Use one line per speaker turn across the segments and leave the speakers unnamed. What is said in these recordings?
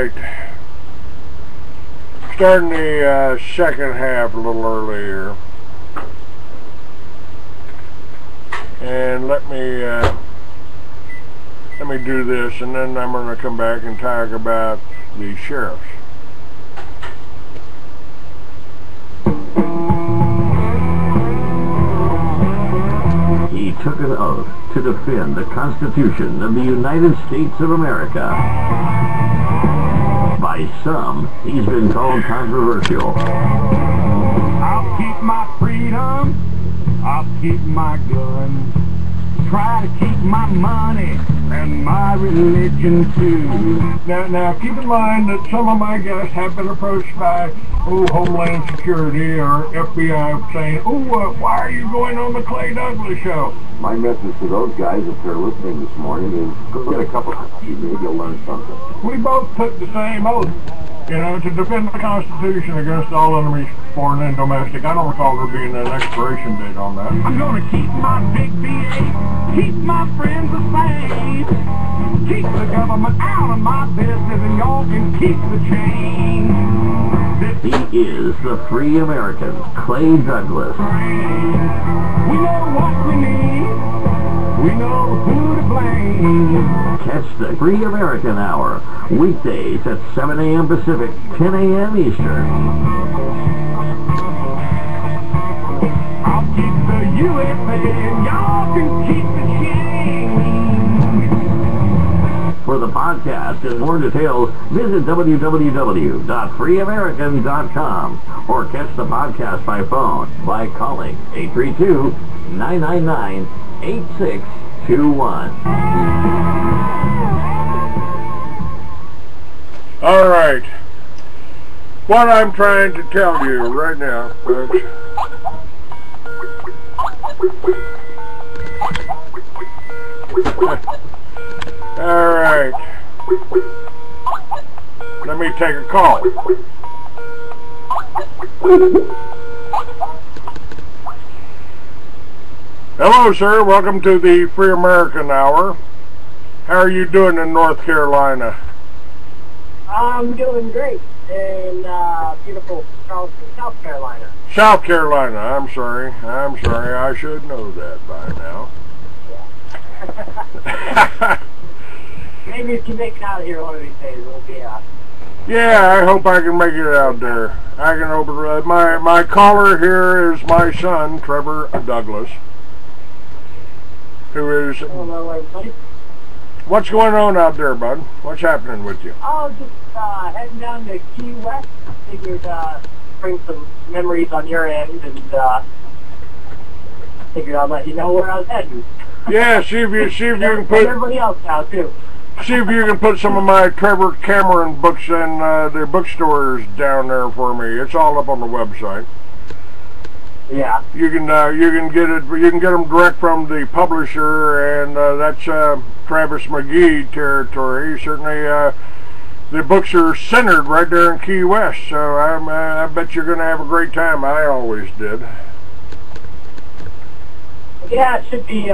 Alright. Starting the second half a little earlier. And let me do this, and then I'm going to come back and talk about the sheriffs.
He took an oath to defend the Constitution of the United States of America. By some, he's been called controversial.
I'll keep my freedom, I'll keep my gun, try to keep my money and my religion too.
Now keep in mind that some of my guests have been approached by Homeland Security or FBI saying, why are you going on the Clay Douglas show?
My message to those guys, if they're listening this morning, is go get a cup of coffee. Maybe you'll learn something.
We both took the same oath, to defend the Constitution against all enemies, foreign and domestic. I don't recall there being an expiration date on that.
I'm gonna keep my big V8, keep my friends the same, keep the government out of my business, and y'all can keep the change.
He is the Free American, Clay Douglas.
We know what we need. We know who to blame.
Catch the Free American Hour, weekdays at 7 a.m. Pacific, 10 a.m. Eastern.
I'll keep the USA and y'all can keep the change.
For the podcast and more details, visit www.freeamerican.com or catch the podcast by phone by calling 832-999-8621.
All right. What I'm trying to tell you right now, folks. All right. Let me take a call. Hello, sir. Welcome to the Free American Hour. How are you doing in North Carolina?
I'm doing great in beautiful Charleston, South Carolina.
South Carolina. I'm sorry. I should know that by now.
Yeah. Maybe if you make it out of here one of these days, it'll be
Yeah, I hope I can make it out there. I can hope it. My caller here is my son, Trevor Douglas, who is.
Hello, everybody.
What's going on out there, bud? What's happening with you?
Oh, just heading down to Key West. Figured bring some memories on your end, and figured I'd let you know where I was heading.
Yeah, see if you can put
everybody else now too.
See if you can put some of my Trevor Cameron books in the bookstores down there for me. It's all up on the website.
Yeah.
You can get it. You can get them direct from the publisher, and that's Travis McGee territory. Certainly, the books are centered right there in Key West, so I bet you're going to have a great time. I always did.
Yeah, it should be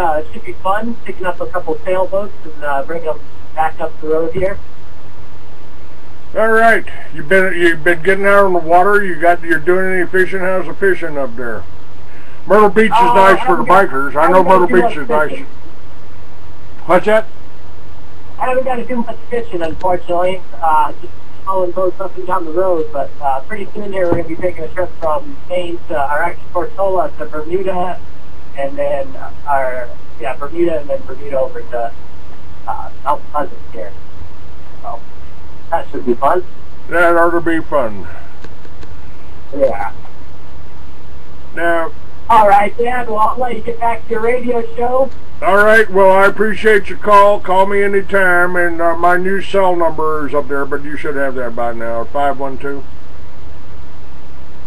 fun picking up a couple sailboats and bringing them back up the road here.
All right, you've been getting out on the water. You're doing any fishing? How's the fishing up there? Myrtle Beach is nice for the bikers. I know Myrtle Beach is nice. What's that?
I haven't got to do much fishing, unfortunately. Just hauling boats up and down the road. But pretty soon here, we're going to be taking a trip from Maine to, or actually Portola to Bermuda, and then Bermuda, and then Bermuda over to Mount Pleasant here. So that should be fun.
That ought to be fun.
Yeah.
Now.
All right, Dad. Well, I'll let you get back to your radio show.
All right. Well, I appreciate your call. Call me anytime, and my new cell number is up there, but you should have that by now. 512.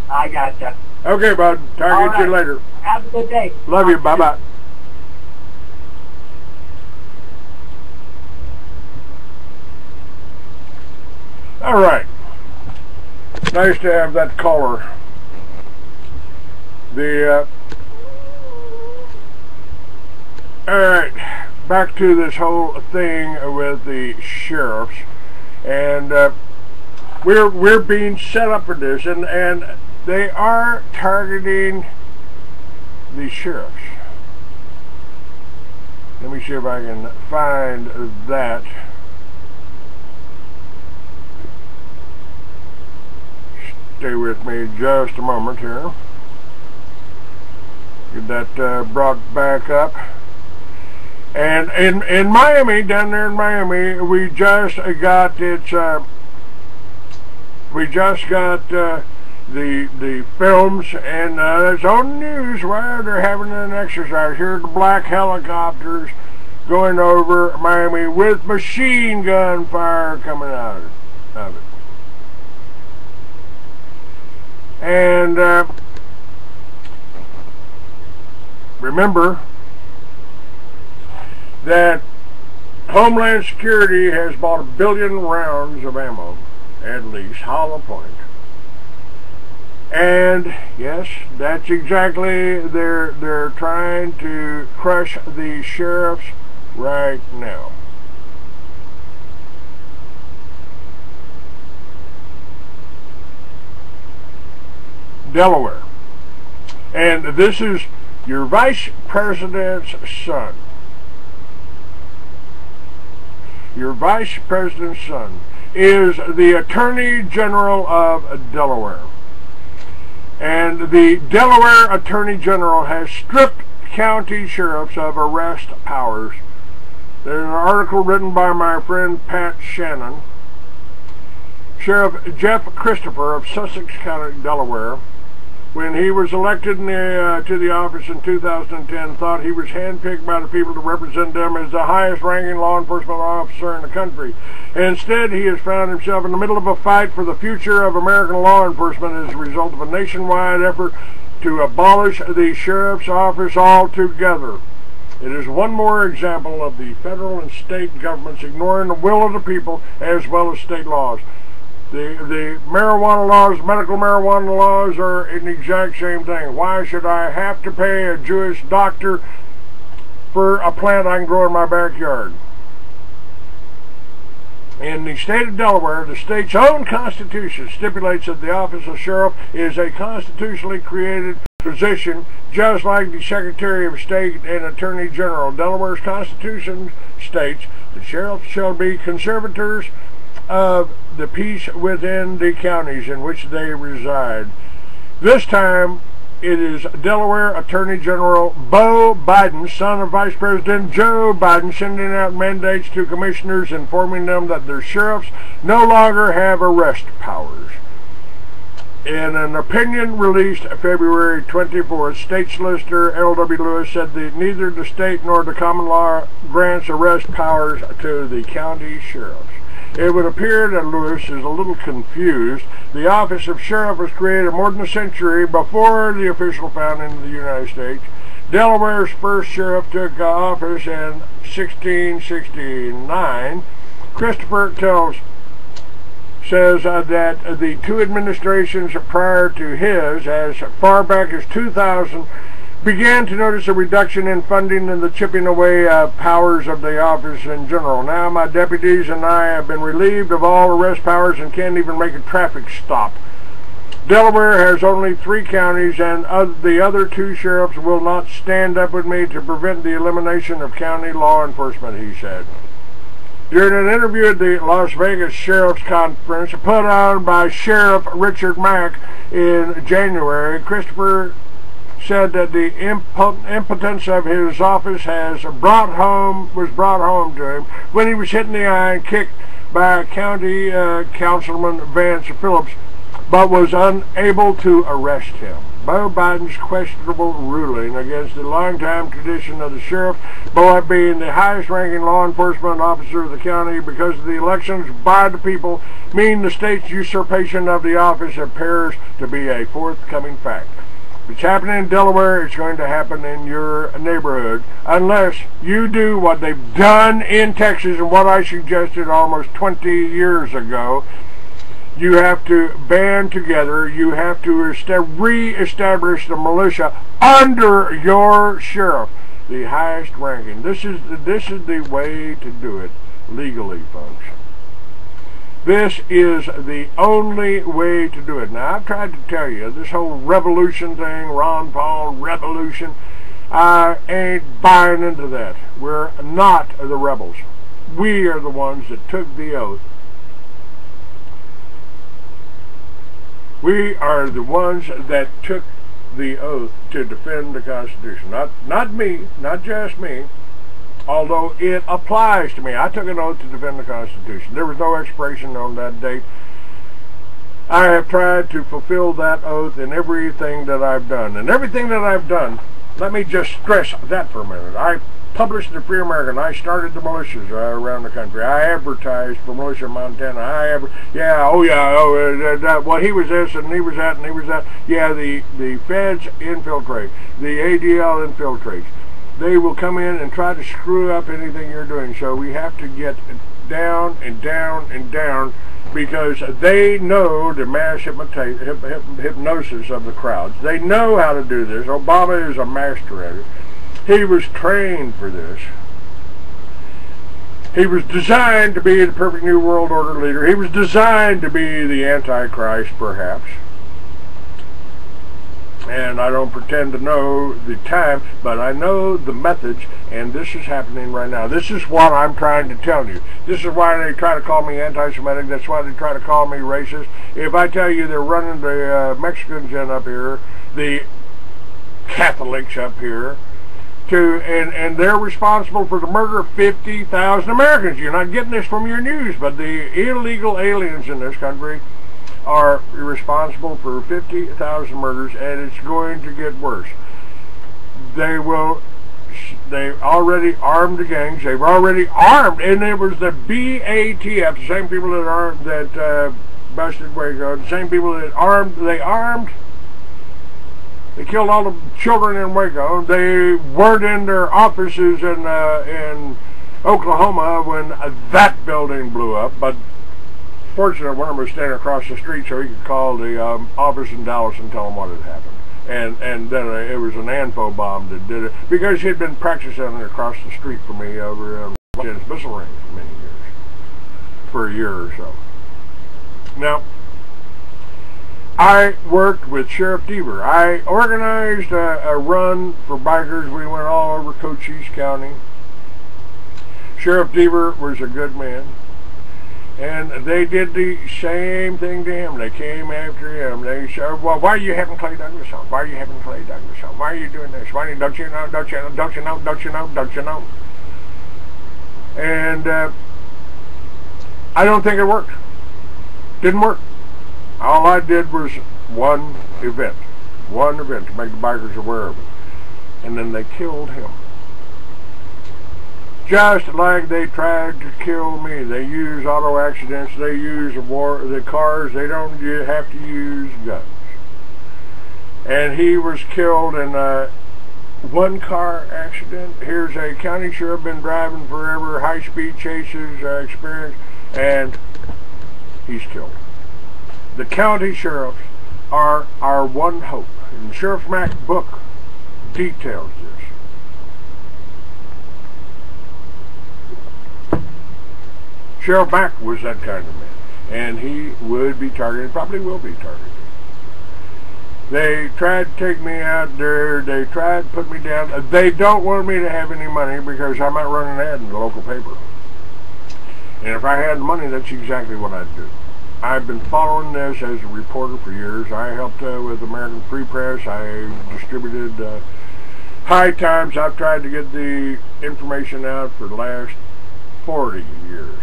I gotcha.
Okay, bud. Talk to you later.
Have a good day.
Love you. Bye-bye. All right. Nice to have that caller. All right. Back to this whole thing with the sheriffs. And we're being set up for this, and they are targeting the sheriffs. Let me see if I can find that. Stay with me just a moment here. Get that brought back up. And in Miami, down there in Miami, we just got the films, and it's on the news where they're having an exercise. Here are the black helicopters going over Miami with machine gun fire coming out of it. And remember that Homeland Security has bought 1 billion rounds of ammo, at least, hollow point. And yes, that's exactly, they're trying to crush the sheriffs right now. Delaware. And this is your vice president's son. Your vice president's son is the Attorney General of Delaware. And the Delaware Attorney General has stripped county sheriffs of arrest powers. There's an article written by my friend Pat Shannon. Sheriff Jeff Christopher of Sussex County, Delaware, when he was elected to the office in 2010, thought he was handpicked by the people to represent them as the highest-ranking law enforcement officer in the country. Instead, he has found himself in the middle of a fight for the future of American law enforcement as a result of a nationwide effort to abolish the sheriff's office altogether. It is one more example of the federal and state governments ignoring the will of the people as well as state laws. The marijuana laws, medical marijuana laws, are an exact same thing. Why should I have to pay a Jewish doctor for a plant I can grow in my backyard? In the state of Delaware, the state's own constitution stipulates that the office of sheriff is a constitutionally created position, just like the Secretary of State and Attorney General. Delaware's constitution states the sheriffs shall be conservators of the peace within the counties in which they reside. This time, it is Delaware Attorney General Beau Biden, son of Vice President Joe Biden, sending out mandates to commissioners informing them that their sheriffs no longer have arrest powers. In an opinion released February 24th, State Solicitor L.W. Lewis said that neither the state nor the common law grants arrest powers to the county sheriffs. It would appear that Lewis is a little confused. The office of sheriff was created more than a century before the official founding of the United States. Delaware's first sheriff took office in 1669. Christopher says that the two administrations prior to his, as far back as 2000, began to notice a reduction in funding and the chipping away of powers of the office in general. Now my deputies and I have been relieved of all arrest powers and can't even make a traffic stop. Delaware has only 3 counties, and the other 2 sheriffs will not stand up with me to prevent the elimination of county law enforcement, he said. During an interview at the Las Vegas Sheriff's Conference put on by Sheriff Richard Mack in January, Christopher said that the impotence of his office was brought home to him when he was hit in the eye and kicked by County Councilman Vance Phillips, but was unable to arrest him. Beau Biden's questionable ruling against the long-time tradition of the sheriff being the highest-ranking law enforcement officer of the county because of the elections by the people mean the state's usurpation of the office appears to be a forthcoming fact. It's happening in Delaware, it's going to happen in your neighborhood, unless you do what they've done in Texas and what I suggested almost 20 years ago. You have to band together, you have to re-establish the militia under your sheriff, the highest ranking. This is the way to do it legally, folks. This is the only way to do it. Now, I've tried to tell you, this whole revolution thing, Ron Paul revolution, I ain't buying into that. We're not the rebels. We are the ones that took the oath. We are the ones that took the oath to defend the Constitution. Not me, not just me, although it applies to me. I took an oath to defend the Constitution. There was no expiration on that date. I have tried to fulfill that oath in everything that I've done. And everything that I've done, let me just stress that for a minute. I published the Free American. I started the militias around the country. I advertised for militia in Montana. Well, he was this and he was that and he was that. Yeah, the feds infiltrate. The ADL infiltrates. They will come in and try to screw up anything you're doing. So we have to get down and down and down, because they know the mass hypnosis of the crowds. They know how to do this. Obama is a master at it. He was trained for this. He was designed to be the perfect new world order leader. He was designed to be the Antichrist, perhaps. And I don't pretend to know the time, but I know the methods, and this is happening right now. This is what I'm trying to tell you. This is why they try to call me anti-Semitic. That's why they try to call me racist. If I tell you they're running the Mexicans in up here, the Catholics up here, and they're responsible for the murder of 50,000 Americans. You're not getting this from your news, but the illegal aliens in this country are responsible for 50,000 murders, and it's going to get worse. They've already armed the gangs. They've already armed, and it was the BATF, the same people that busted Waco, the same people that they killed all the children in Waco. They weren't in their offices in Oklahoma when that building blew up, but fortunately, one of them was standing across the street so he could call the office in Dallas and tell them what had happened. And then it was an ANFO bomb that did it, because he'd been practicing across the street from me over in Jen's missile range for many years, for a year or so. Now, I worked with Sheriff Deaver. I organized a run for bikers. We went all over Cochise County. Sheriff Deaver was a good man. And they did the same thing to him. They came after him. They said, well, why are you having Clay Douglas on? Why are you having Clay Douglas on? Why are you doing this? Why don't you know, don't you know, don't you know, don't you know, don't you know? And I don't think it worked. Didn't work. All I did was one event to make the bikers aware of it. And then they killed him. Just like they tried to kill me. They use auto accidents, they use the cars, they don't have to use guns. And he was killed in a one-car accident. Here's a county sheriff, been driving forever, high-speed chases experience, and he's killed. The county sheriffs are our one hope. And Sheriff Mack's book details this. Sheriff Mack was that kind of man, and he would be targeted, probably will be targeted. They tried to take me out there, they tried to put me down. They don't want me to have any money because I might run an ad in the local paper. And if I had money, that's exactly what I'd do. I've been following this as a reporter for years. I helped with American Free Press. I distributed High Times. I've tried to get the information out for the last 40 years.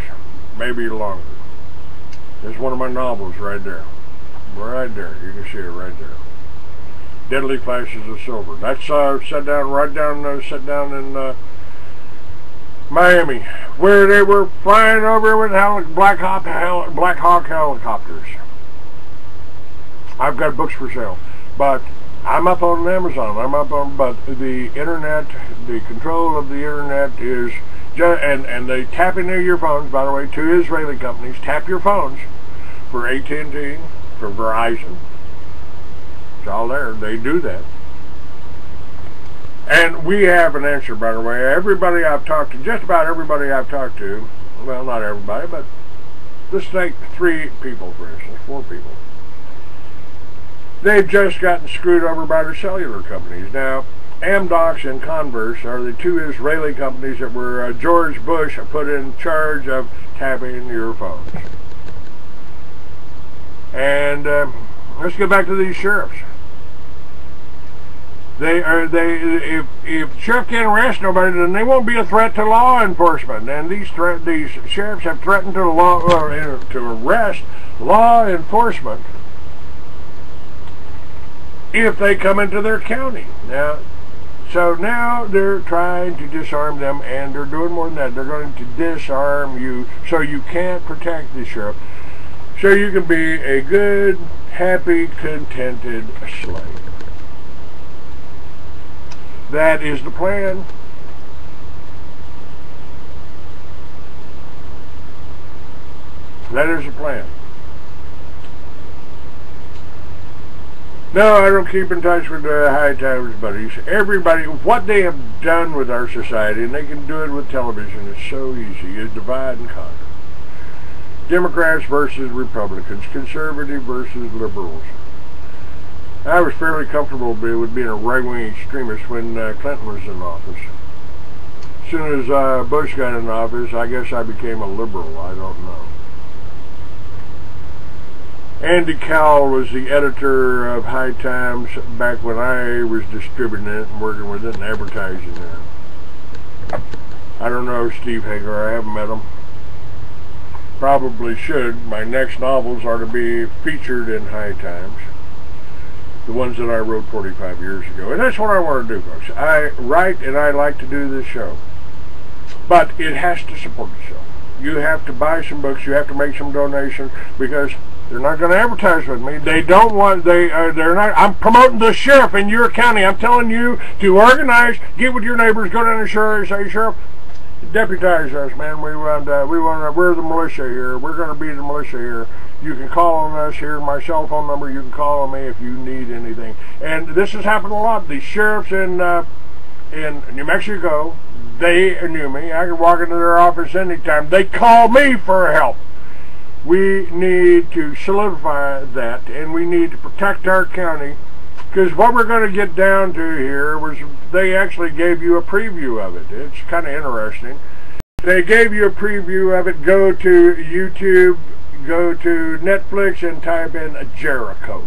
Maybe longer. There's one of my novels right there. Right there. You can see it right there. Deadly Flashes of Silver. That's set down in Miami, where they were flying over with Black Hawk helicopters. I've got books for sale, but I'm up on Amazon. But the internet, the control of the internet is. And they tap into your phones, by the way, two Israeli companies tap your phones for AT&T, for Verizon. It's all there. They do that. And we have an answer, by the way. Everybody I've talked to, just about everybody I've talked to, well, not everybody, but let's take 3 people, for instance, 4 people. They've just gotten screwed over by the cellular companies. Now, Amdocs and Converse are the 2 Israeli companies that were George Bush put in charge of tapping your phones. And let's get back to these sheriffs. If the sheriff can't arrest nobody, then they won't be a threat to law enforcement. And these sheriffs have threatened to arrest law enforcement if they come into their county. So now they're trying to disarm them, and they're doing more than that. They're going to disarm you so you can't protect the sheriff, so you can be a good, happy, contented slave. That is the plan. That is the plan. No, I don't keep in touch with the High Times buddies. Everybody, what they have done with our society, and they can do it with television, it's so easy, is divide and conquer. Democrats versus Republicans, conservative versus liberals. I was fairly comfortable with being a right-wing extremist when Clinton was in office. As soon as Bush got in office, I guess I became a liberal. I don't know. Andy Cowell was the editor of High Times back when I was distributing it and working with it and advertising it. I don't know Steve Hager. I haven't met him. Probably should. My next novels are to be featured in High Times. The ones that I wrote 45 years ago. And that's what I want to do, folks. I write and I like to do this show. But it has to support the show. You have to buy some books. You have to make some donations, because they're not going to advertise with me. They don't want, they're not, I'm promoting the sheriff in your county. I'm telling you to organize, get with your neighbors, go down to the sheriff, say, Sheriff, deputize us, man. we're the militia here. We're going to be the militia here. You can call on us here. My cell phone number, you can call on me if you need anything. And this has happened a lot. The sheriffs in New Mexico, they knew me. I could walk into their office anytime. They call me for help. We need to solidify that, and we need to protect our county, because what we're going to get down to here was they actually gave you a preview of it. It's kind of interesting. They gave you a preview of it. Go to YouTube, go to Netflix, and type in Jericho.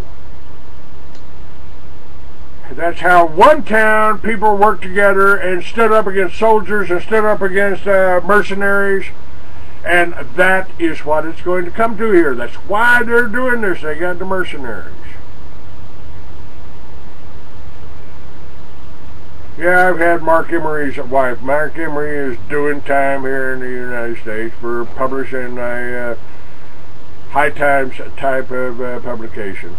That's how one town people worked together and stood up against soldiers and stood up against mercenaries. And that is what it's going to come to here. That's why they're doing this. They got the mercenaries. Yeah, I've had Mark Emery's wife. Mark Emery is doing time here in the United States for publishing a High Times type of publication.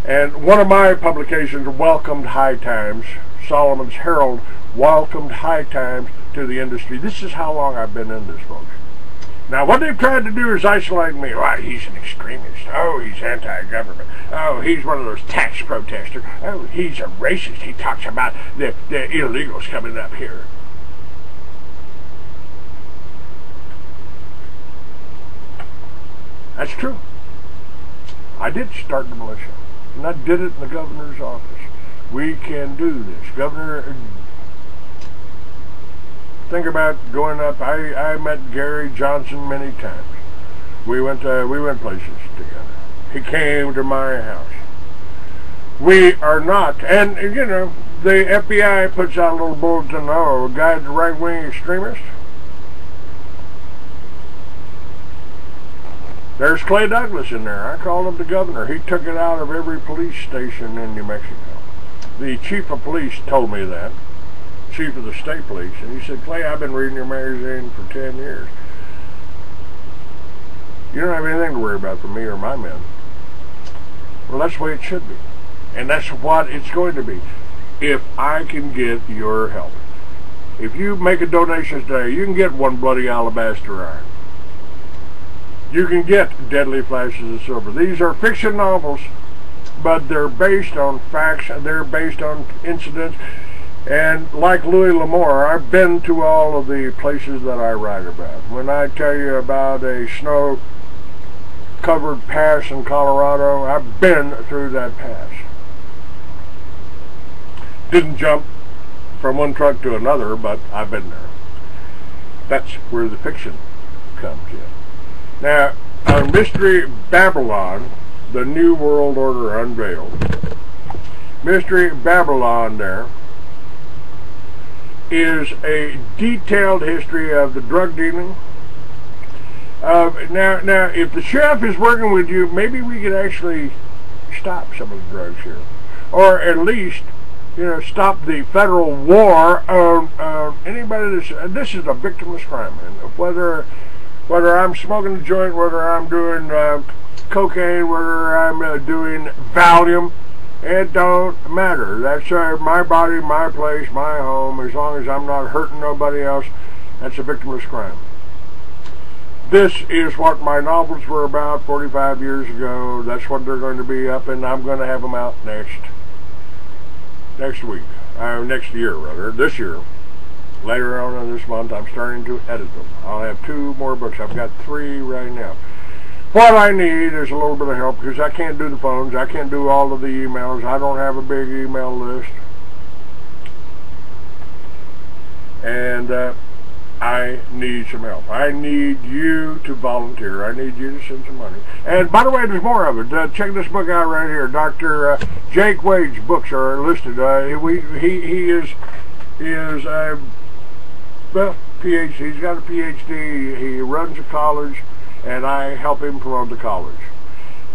And one of my publications welcomed High Times. Solomon's Herald welcomed High Times to the industry. This is how long I've been in this, folks. Now, what they've tried to do is isolate me. Well, he's an extremist. Oh, he's anti-government. Oh, he's one of those tax protesters. Oh, he's a racist. He talks about the illegals coming up here. That's true. I did start the militia, and I did it in the governor's office. We can do this. Governor... Think about going up. I met Gary Johnson many times. We went places together. He came to my house. We are not, and you know, the FBI puts out a little bulletin, oh, a guy's a right-wing extremist. There's Clay Douglas in there. I called him the governor. He took it out of every police station in New Mexico. The chief of police told me that. Chief of the state police, and he said, Clay, I've been reading your magazine for 10 years. You don't have anything to worry about from me or my men. Well, that's the way it should be. And that's what it's going to be. If I can get your help. If you make a donation today, you can get one bloody alabaster iron. You can get Deadly Flashes of Silver. These are fiction novels, but they're based on facts. They're based on incidents. And like Louis L'Amour, I've been to all of the places that I write about. When I tell you about a snow-covered pass in Colorado, I've been through that pass. Didn't jump from one truck to another, but I've been there. That's where the fiction comes in. Now, on Mystery Babylon, the New World Order Unveiled, Mystery Babylon there is a detailed history of the drug dealing. Now, if the sheriff is working with you, maybe we could actually stop some of the drugs here, or at least, stop the federal war on anybody that's. This is a victimless crime, and whether I'm smoking a joint, whether I'm doing cocaine, whether I'm doing Valium. It don't matter. That's my body, my place, my home. As long as I'm not hurting nobody else, that's a victimless crime. This is what my novels were about 45 years ago. That's what they're going to be up, and I'm going to have them out next week. Next year, rather. This year. Later on in this month, I'm starting to edit them. I'll have 2 more books. I've got 3 right now. What I need is a little bit of help, because I can't do the phones, I can't do all of the emails, I don't have a big email list. And I need some help. I need you to volunteer. I need you to send some money. And by the way, there's more of it. Check this book out right here. Dr. Jake Wade's books are listed. He is well, PhD. He's got a PhD. He runs a college, and I help him promote the college.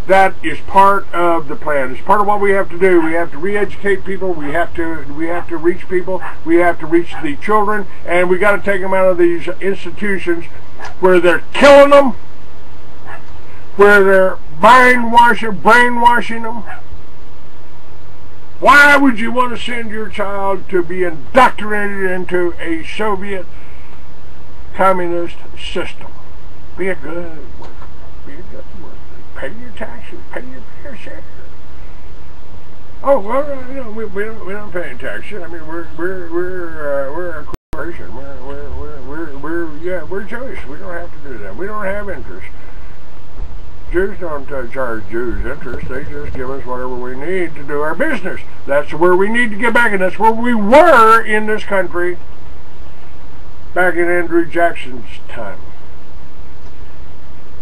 That is part of the plan. It's part of what we have to do. We have to re-educate people. We have to reach people. We have to reach the children, and we got to take them out of these institutions where they're killing them, where they're brainwashing them. Why would you want to send your child to be indoctrinated into a Soviet communist system? Be a good worker. Be a good worker. Pay your taxes. Pay your share. Oh well, we don't pay any taxes. I mean, we're a corporation. We're Jewish. We don't have to do that. We don't have interest. Jews don't charge Jews interest. They just give us whatever we need to do our business. That's where we need to get back, and that's where we were in this country back in Andrew Jackson's time,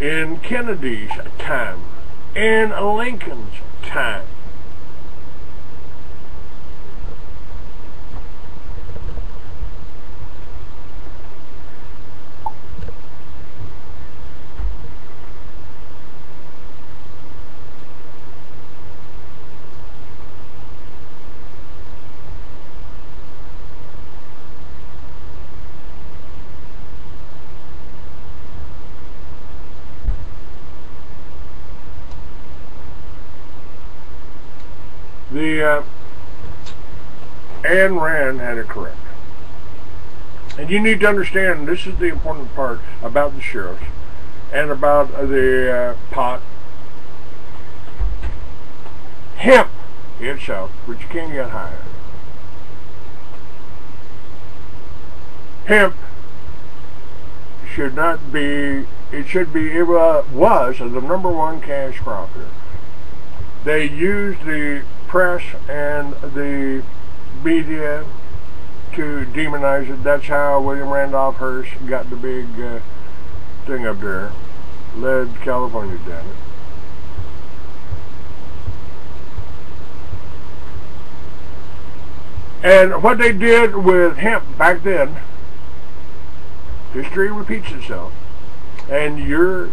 in Kennedy's time, in Lincoln's time. Ayn Rand had it correct. And you need to understand, this is the important part about the sheriffs and about the pot. Hemp itself, which you can't get higher. Hemp should not be, it was the #1 cash crop here. They used the press and the media to demonize it. That's how William Randolph Hearst got the big thing up there. Led California down it. And what they did with hemp back then, history repeats itself, and you're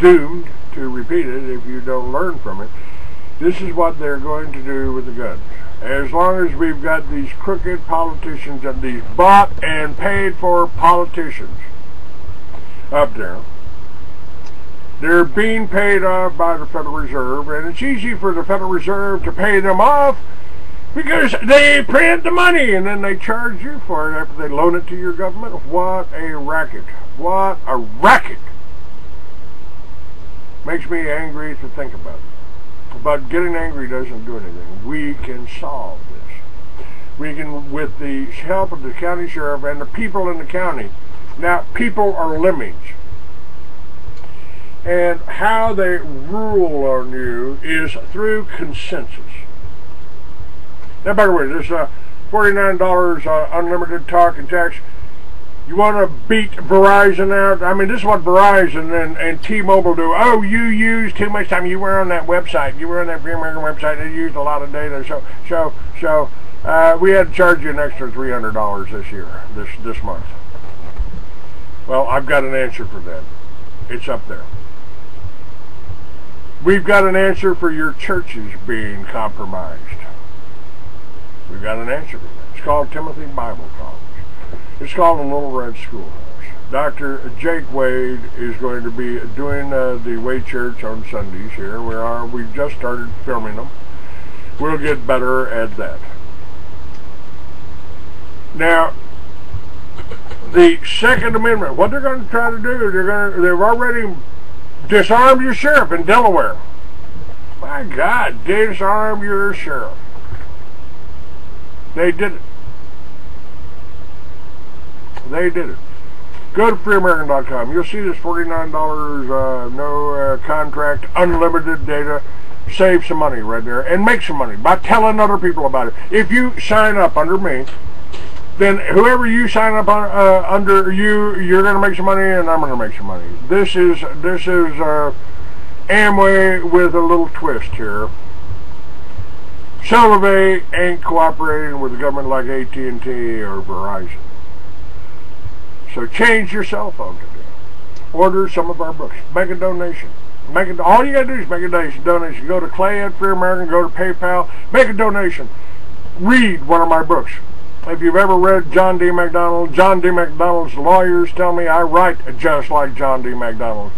doomed to repeat it if you don't learn from it. This is what they're going to do with the guns. As long as we've got these crooked politicians and these bought and paid for politicians up there, they're being paid off by the Federal Reserve, and it's easy for the Federal Reserve to pay them off because they print the money and then they charge you for it after they loan it to your government. What a racket. What a racket. Makes me angry to think about it. But getting angry doesn't do anything. We can solve this. We can, with the help of the county sheriff and the people in the county. Now, people are lemmings. And how they rule on you is through consensus. Now, by the way, this $49 unlimited talk and text. You want to beat Verizon out? I mean, this is what Verizon and T-Mobile do. Oh, you used too much time. You were on that website. You were on that Free American website. They used a lot of data. So we had to charge you an extra $300 this year, this month. Well, I've got an answer for that. It's up there. We've got an answer for your churches being compromised. We've got an answer for that. It's called Timothy Bible College. It's called a Little Red Schoolhouse. Dr. Jake Wade is going to be doing the Wade Church on Sundays here. We've just started filming them. We'll get better at that. Now, the Second Amendment, what they're going to try to do, they've already disarmed your sheriff in Delaware. My God, disarm your sheriff. They did it. They did it. Go to freeamerican.com. You'll see this $49 no contract, unlimited data. Save some money right there and make some money by telling other people about it. If you sign up under me, then whoever you sign up under you're going to make some money, and I'm going to make some money. This is Amway with a little twist here. Solvay ain't cooperating with the government like AT&T or Verizon. So change your cell phone today. Order some of our books. Make a donation. All you got to do is make a donation. Go to Clay at Free American. Go to PayPal. Make a donation. Read one of my books. If you've ever read John D. MacDonald, John D. MacDonald's lawyers tell me I write just like John D. MacDonald.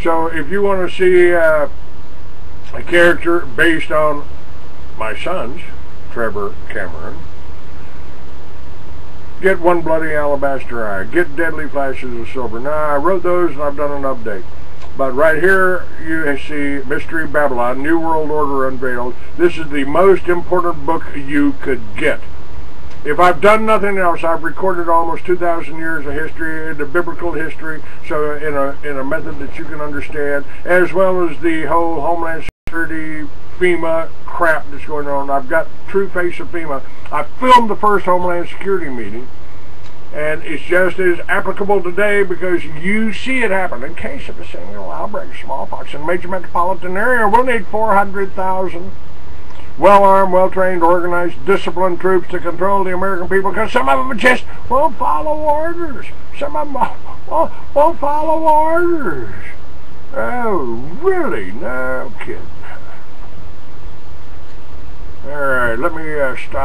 So if you want to see a character based on my son's, Trevor Cameron, get One Bloody Alabaster Eye, get Deadly Flashes of Silver. Now, I wrote those and I've done an update. But right here, you see Mystery Babylon, New World Order Unveiled. This is the most important book you could get. If I've done nothing else, I've recorded almost 2,000 years of history, the biblical history, so in a method that you can understand, as well as the whole Homeland Security, FEMA crap that's going on. I've got True Face of FEMA. I filmed the first Homeland Security meeting, and it's just as applicable today because you see it happen. In case of a single outbreak of smallpox in a major metropolitan area, we'll need 400,000 well-armed, well-trained, organized, disciplined troops to control the American people, because some of them just won't follow orders. Some of them won't follow orders. Oh, really? No kidding. All right, let me stop.